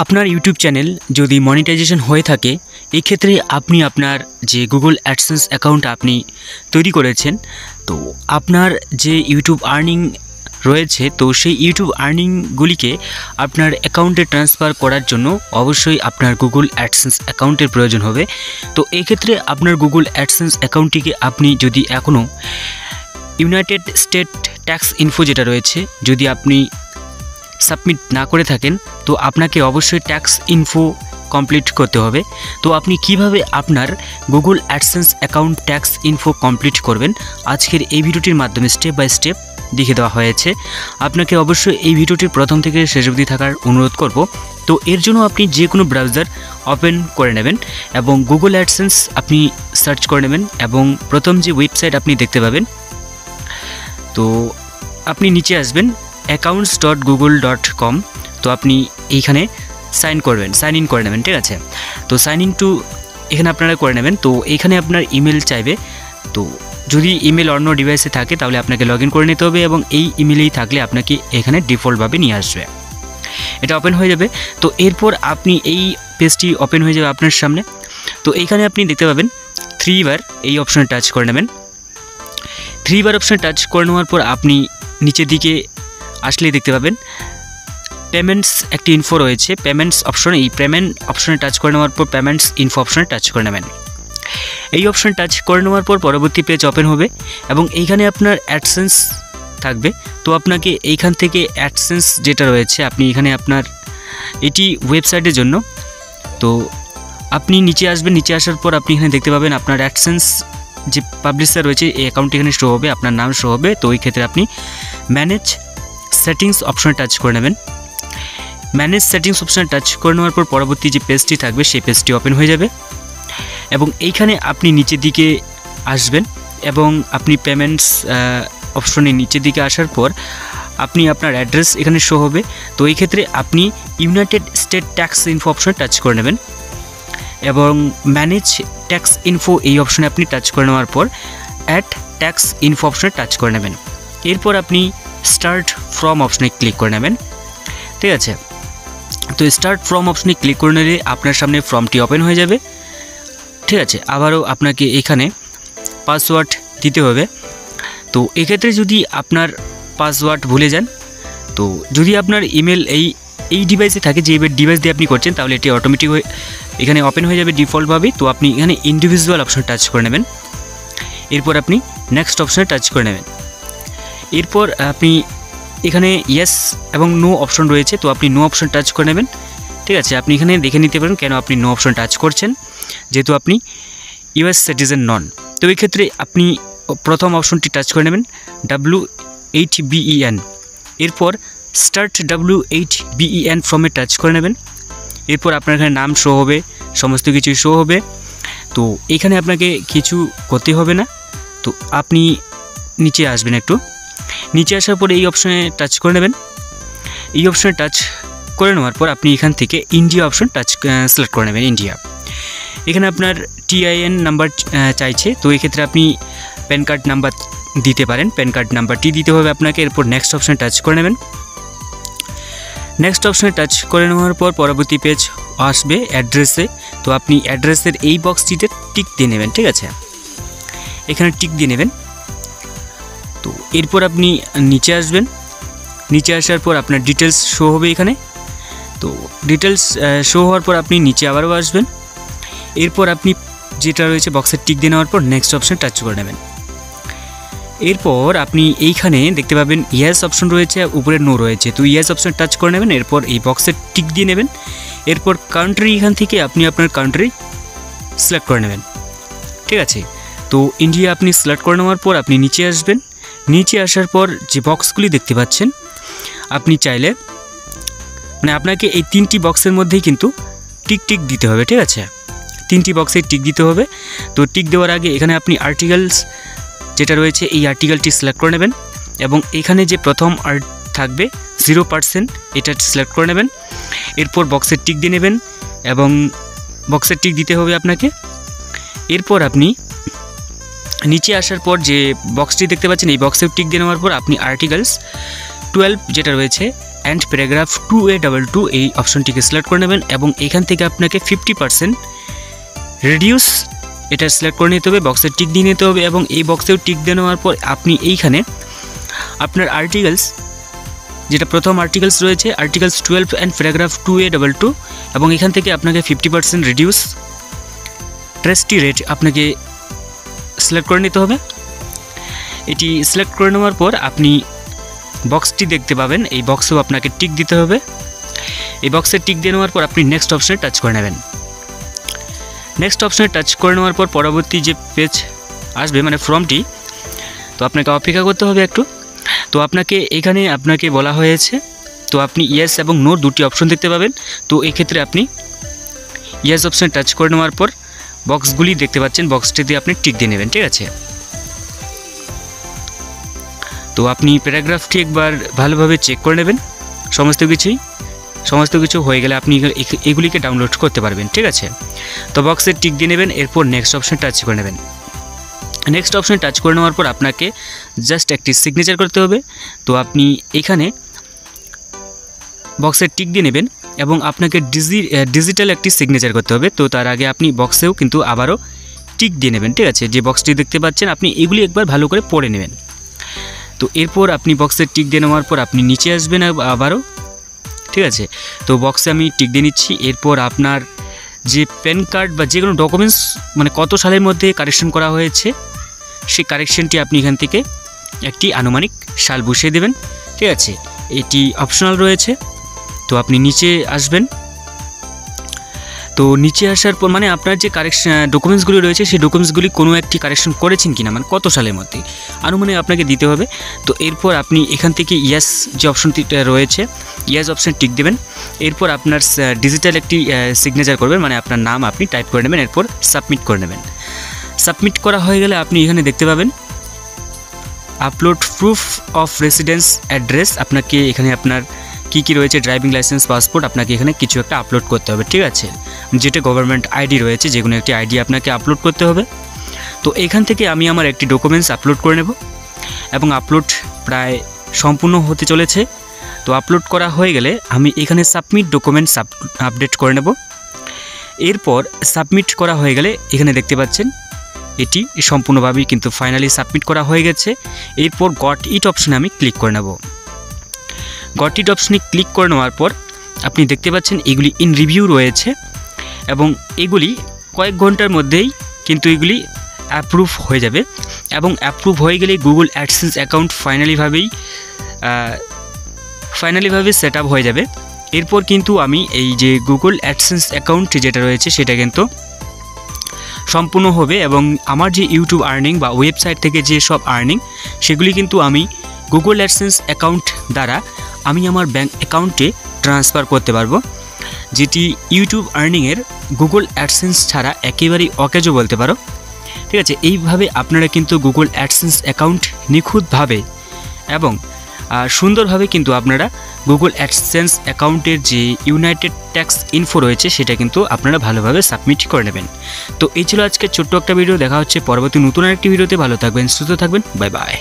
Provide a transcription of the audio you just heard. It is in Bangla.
আপনার ইউটিউব চ্যানেল যদি মনিটাইজেশন হয়ে থাকে এই ক্ষেত্রে আপনি আপনার যে গুগল অ্যাডসেন্স অ্যাকাউন্ট আপনি তৈরি করেছেন, তো আপনার যে ইউটিউব আর্নিং রয়েছে, তো সেই ইউটিউব আর্নিংগুলিকে আপনার অ্যাকাউন্টে ট্রান্সফার করার জন্য অবশ্যই আপনার গুগল অ্যাডসেন্স অ্যাকাউন্টের প্রয়োজন হবে। তো এই ক্ষেত্রে আপনার গুগল অ্যাডসেন্স অ্যাকাউন্টটিকে আপনি যদি এখনও ইউনাইটেড স্টেট ট্যাক্স ইনফো যেটা রয়েছে যদি আপনি সাবমিট না করে থাকেন, তো আপনাকে অবশ্যই ট্যাক্স ইনফো কমপ্লিট করতে হবে। তো আপনি কিভাবে আপনার Google AdSense account tax info complete করবেন আজকের এই ভিডিওটির মাধ্যমে স্টেপ বাই স্টেপ দেখিয়ে দেওয়া হয়েছে। আপনাকে অবশ্যই এই ভিডিওটির প্রথম থেকে শেষ অবধি থাকার অনুরোধ করব। তো এর জন্য আপনি যে কোনো ব্রাউজার ওপেন করে নেবেন এবং গুগল অ্যাডসেন্স আপনি সার্চ করে নেবেন এবং প্রথম যে ওয়েবসাইট আপনি দেখতে পাবেন, তো আপনি নিচে আসবেন accounts.google.com। তো আপনি এইখানে সাইন ইন করে নেবেন, ঠিক আছে। তো সাইন ইন টু এখানে আপনারা করে নেবেন। তো এখানে আপনার ইমেল চাইবে, তো যদি ইমেল অন্য ডিভাইসে থাকে তাহলে আপনাকে লগ ইন করে নিতে হবে এবং এই ইমেলেই থাকলে আপনাকে এখানে ডিফল্টভাবে নিয়ে আসবে, এটা ওপেন হয়ে যাবে। তো এরপর আপনি এই পেজটি ওপেন হয়ে যাবে আপনার সামনে। তো এইখানে আপনি দেখতে পাবেন 3 বার এই অপশনে টাচ করে নেবেন। 3 বার অপশনে টাচ করে নেওয়ার পর আপনি নিচের দিকে আসলেই দেখতে পাবেন পেমেন্টস একটি ইনফো রয়েছে, পেমেন্টস অপশন। এই পেমেন্ট অপশনে টাচ করে নেওয়ার পর পেমেন্টস ইনফো অপশনে টাচ করে নেবেন। এই অপশন টাচ করে নেওয়ার পর পরবর্তী পেজ ওপেন হবে এবং এইখানে আপনার অ্যাডসেন্স থাকবে। তো আপনাকে এইখান থেকে অ্যাডসেন্স যেটা রয়েছে আপনি এখানে আপনার এটি ওয়েবসাইটের জন্য, তো আপনি নিচে আসবেন। নিচে আসার পর আপনি এখানে দেখতে পাবেন আপনার অ্যাডসেন্স যে পাবলিশার রয়েছে এই অ্যাকাউন্ট এখানে শো হবে, আপনার নাম শো হবে। তো ওই ক্ষেত্রে আপনি ম্যানেজ সেটিংস অপশনে টাচ করে নেবেন। ম্যানেজ সেটিংস অপশনে টাচ করে নেওয়ার পর পরবর্তী যে পেজটি থাকবে সেই পেজটি ওপেন হয়ে যাবে এবং এইখানে আপনি নিচের দিকে আসবেন এবং আপনি পেমেন্টস অপশনের নিচের দিকে আসার পর আপনি আপনার অ্যাড্রেস এখানে শো হবে। তো এই ক্ষেত্রে আপনি ইউনাইটেড স্টেট ট্যাক্স ইনফো অপশনে টাচ করে নেবেন এবং ম্যানেজ ট্যাক্স ইনফো এই অপশনে আপনি টাচ করে নেওয়ার পর অ্যাড ট্যাক্স ইনফো অপশনে টাচ করে নেবেন। এরপর আপনি স্টার্ট ফ্রম অপশনে ক্লিক করে নেবেন, ঠিক আছে। তো স্টার্ট ফ্রম অপশনে ক্লিক করে নিলে আপনার সামনে ফর্মটি ওপেন হয়ে যাবে, ঠিক আছে। আবারও আপনাকে এখানে পাসওয়ার্ড দিতে হবে। তো এক্ষেত্রে যদি আপনার পাসওয়ার্ড ভুলে যান, তো যদি আপনার ইমেল এই ডিভাইসে থাকে যে ডিভাইস দিয়ে আপনি করছেন, তাহলে এটি অটোমেটিক হয়ে এখানে ওপেন হয়ে যাবে ডিফল্টভাবে। তো আপনি এখানে ইন্ডিভিজুয়াল অপশনে টাচ করে নেবেন। এরপর আপনি নেক্সট অপশনে টাচ করে নেবেন। এরপর আপনি এখানে ইয়েস এবং নো অপশন রয়েছে, তো আপনি নো অপশন টাচ করে নেবেন, ঠিক আছে। আপনি এখানে দেখে নিতে পারেন কেন আপনি নো অপশন টাচ করছেন, যেহেতু আপনি ইউএস সিটিজেন নন। তো এই ক্ষেত্রে আপনি প্রথম অপশনটি টাচ করে নেবেন W8BEN। এরপর স্টার্ট W8BEN ফর্মে টাচ করে নেবেন। এরপর আপনার এখানে নাম শো হবে, সমস্ত কিছুই শো হবে। তো এখানে আপনাকে কিছু করতে হবে না। তো আপনি নিচে আসবেন, একটু নিচে আসার পরে এই অপশনে টাচ করে নেবেন। এই অপশনে টাচ করে নেওয়ার পর আপনি এখান থেকে ইন্ডিয়া অপশন সিলেক্ট করে নেবেন, ইন্ডিয়া। এখানে আপনার TIN নাম্বার চাইছে, তো এক্ষেত্রে আপনি প্যান কার্ড নাম্বার দিতে পারেন, প্যান কার্ড নাম্বারটি দিতে হবে আপনাকে। এরপর নেক্সট অপশনে টাচ করে নেবেন। নেক্সট অপশনে টাচ করে নেওয়ার পর পরবর্তী পেজ আসবে অ্যাড্রেসে। তো আপনি অ্যাড্রেসের এই বক্সটিতে টিক দিয়ে নেবেন, ঠিক আছে, এখানে টিক দিয়ে নেবেন। তো এরপর আপনি নিচে আসবেন। নিচে আসার পর আপনার ডিটেলস শো হবে এখানে। তো ডিটেলস শো হওয়ার পর আপনি নিচে আবারও আসবেন। এরপর আপনি যেটা রয়েছে বক্সের টিক দিয়ে নেওয়ার পর নেক্সট অপশন টাচ করে নেবেন। এরপর আপনি এইখানে দেখতে পাবেন ইয়েস অপশন রয়েছে, উপরে নো রয়েছে। তো ইয়েস অপশন টাচ করে নেবেন। এরপর এই বক্সের টিক দিয়ে নেবেন। এরপর কান্ট্রি এখান থেকে আপনি আপনার কান্ট্রি সিলেক্ট করে নেবেন, ঠিক আছে। তো ইন্ডিয়া আপনি সিলেক্ট করে নেওয়ার পর আপনি নিচে আসবেন। নিচে আসার পর যে বক্সগুলি দেখতে পাচ্ছেন আপনি চাইলে আপনাকে এই 3টি বক্সের মধ্যেই কিন্তু টিক দিতে হবে, ঠিক আছে। 3টি বক্সে টিক দিতে হবে। তো টিক দেওয়ার আগে এখানে আপনি আর্টিকেলস যেটা রয়েছে এই আর্টিকেলটি সিলেক্ট করে নেবেন এবং এখানে যে প্রথম আর্ট থাকবে 0% এটা সিলেক্ট করে নেবেন। এরপর বক্সের টিক দিয়ে নেবেন এবং বক্সের টিক দিতে হবে আপনাকে। এরপর আপনি নিচে আসার পর যে বক্সটি দেখতে পাচ্ছেন এই বক্সে টিক দিয়ে নেওয়ার পর আপনি আর্টিকেলস 12 যেটা রয়েছে অ্যান্ড প্যারাগ্রাফ 2A22 এই অপশনটিকে সিলেক্ট করে নেবেন এবং এখান থেকে আপনাকে 50% রিডিউস এটা সিলেক্ট করে নিতে হবে, বক্সে টিক দিয়ে নিতে হবে এবং এই বক্সেও টিক দিয়ে নেওয়ার পর আপনি এইখানে আপনার আর্টিকেলস যেটা প্রথম আর্টিকেলস রয়েছে আর্টিকেলস 12 অ্যান্ড প্যারাগ্রাফ 2A22 এবং এখান থেকে আপনাকে 50% রিডিউস ট্রেস্টি রেট আপনাকে সিলেক্ট করে নিতে হবে। এটি সিলেক্ট করে নেওয়ার পর আপনি বক্সটি দেখতে পাবেন, এই বক্সেও আপনাকে টিক দিতে হবে। এই বক্সে টিক দিয়ে নেওয়ার পর আপনি নেক্সট অপশনে টাচ করে নেবেন। নেক্সট অপশনে টাচ করে নেওয়ার পর পরবর্তী যে পেজ আসবে মানে ফর্মটি, তো আপনাকে অপেক্ষা করতে হবে একটু। তো আপনাকে বলা হয়েছে, তো আপনি ইয়েস এবং নো দুটি অপশন দেখতে পাবেন। তো এই ক্ষেত্রে আপনি ইয়েস অপশনে টাচ করে নেওয়ার পর বক্সগুলি দেখতে পাচ্ছেন, বক্সটিতে আপনি টিক দিয়ে নেবেন, ঠিক আছে। তো আপনি প্যারাগ্রাফটি একবার ভালোভাবে চেক করে নেবেন, সমস্ত কিছু হয়ে গেলে আপনি এগুলিকে ডাউনলোড করতে পারবেন, ঠিক আছে। তো বক্সে টিক দিয়ে নেবেন, এরপর নেক্সট অপশন টাচ করে নেবেন। নেক্সট অপশনে টাচ করে নেওয়ার পর আপনাকে জাস্ট একটি সিগনেচার করতে হবে। তো আপনি এখানে বক্সে টিক দিয়ে নেবেন এবং আপনাকে ডিজিটাল একটি সিগনেচার করতে হবে। তো তার আগে আপনি বক্সেও কিন্তু আবারও টিক দিয়ে নেবেন, ঠিক আছে। যে বক্সটি দেখতে পাচ্ছেন আপনি এগুলি একবার ভালো করে পড়ে নেবেন। তো এরপর আপনি বক্সে টিক দিয়ে নেওয়ার পর আপনি নিচে আসবেন আবারও, ঠিক আছে। তো বক্সে আমি টিক দিয়ে নিচ্ছি। এরপর আপনার যে প্যান কার্ড বা যে কোনো ডকুমেন্টস মানে কত সালের মধ্যে কারেকশন করা হয়েছে সেই কারেকশনটি আপনি এখান থেকে একটি আনুমানিক সাল বসিয়ে দেবেন, ঠিক আছে। এটি অপশনাল রয়েছে। তো আপনি নিচে আসবেন। তো নিচে আসার পর মানে আপনার যে ডকুমেন্টসগুলি রয়েছে সেই ডকুমেন্টসগুলি কোনো একটি কারেকশন করেছেন কিনা মানে কত সালের মধ্যে আনুমানিক আপনাকে দিতে হবে। তো এরপর আপনি এখান থেকে ইয়েস যে অপশনটিটা রয়েছে ইয়েস অপশন টিক দেবেন। এরপর আপনার ডিজিটাল একটি সিগনেচার করবেন, মানে আপনার নাম আপনি টাইপ করে নেবেন, এরপর সাবমিট করে নেবেন। সাবমিট করা হয়ে গেলে আপনি এখানে দেখতে পাবেন upload proof of residence address. আপনাকে এখানে আপনার কী রয়েছে ড্রাইভিং লাইসেন্স, পাসপোর্ট, আপনাকে এখানে কিছু একটা আপলোড করতে হবে, ঠিক আছে। যেটা গভর্নমেন্ট আইডি রয়েছে, যে কোনো একটি আইডি আপনাকে আপলোড করতে হবে। তো এখান থেকে আমি আমার একটি ডকুমেন্টস আপলোড করে নেব এবং আপলোড প্রায় সম্পূর্ণ হতে চলেছে। তো আপলোড করা হয়ে গেলে আমি এখানে সাবমিট ডকুমেন্টস আপডেট করে নেব। এরপর সাবমিট করা হয়ে গেলে এখানে দেখতে পাচ্ছেন এটি সম্পূর্ণভাবেই কিন্তু ফাইনালি সাবমিট করা হয়ে গেছে। এরপর গট ইট অপশনে আমি ক্লিক করে নেব। গট ইট অপশনে ক্লিক করে নেওয়ার পর আপনি দেখতে পাচ্ছেন এগুলি ইন রিভিউ রয়েছে এবং এগুলি কয়েক ঘন্টার মধ্যেই কিন্তু এগুলি অ্যাপ্রুভ হয়ে যাবে এবং অ্যাপ্রুভ হয়ে গেলে গুগল অ্যাডসেন্স অ্যাকাউন্ট ফাইনালিভাবে সেট আপ হয়ে যাবে। এরপর কিন্তু আমি এই যে গুগল অ্যাডসেন্স অ্যাকাউন্ট যেটা রয়েছে সেটা কিন্তু সম্পূর্ণ হবে এবং আমার যে ইউটিউব আর্নিং বা ওয়েবসাইট থেকে যে সব আর্নিং সেগুলি কিন্তু আমি গুগল অ্যাডসেন্স অ্যাকাউন্ট দ্বারা আমি আমার ব্যাঙ্ক অ্যাকাউন্টে ট্রান্সফার করতে পারবো, যেটি ইউটিউব আর্নিংয়ের গুগল অ্যাডসেন্স ছাড়া একেবারেই অকেজো বলতে পারো, ঠিক আছে। এইভাবে আপনারা কিন্তু গুগল অ্যাডসেন্স অ্যাকাউন্ট নিখুঁতভাবে এবং সুন্দরভাবে কিন্তু আপনারা গুগল অ্যাডসেন্স অ্যাকাউন্টের যে ইউনাইটেড ট্যাক্স ইনফো রয়েছে সেটা কিন্তু আপনারা ভালোভাবে সাবমিট করে নেবেন। তো এই ছিল আজকে ছোট্ট একটা ভিডিও। দেখা হচ্ছে পরবর্তী নতুন আরেকটি ভিডিওতে। ভালো থাকবেন, সুস্থ থাকবেন, বাই বাই।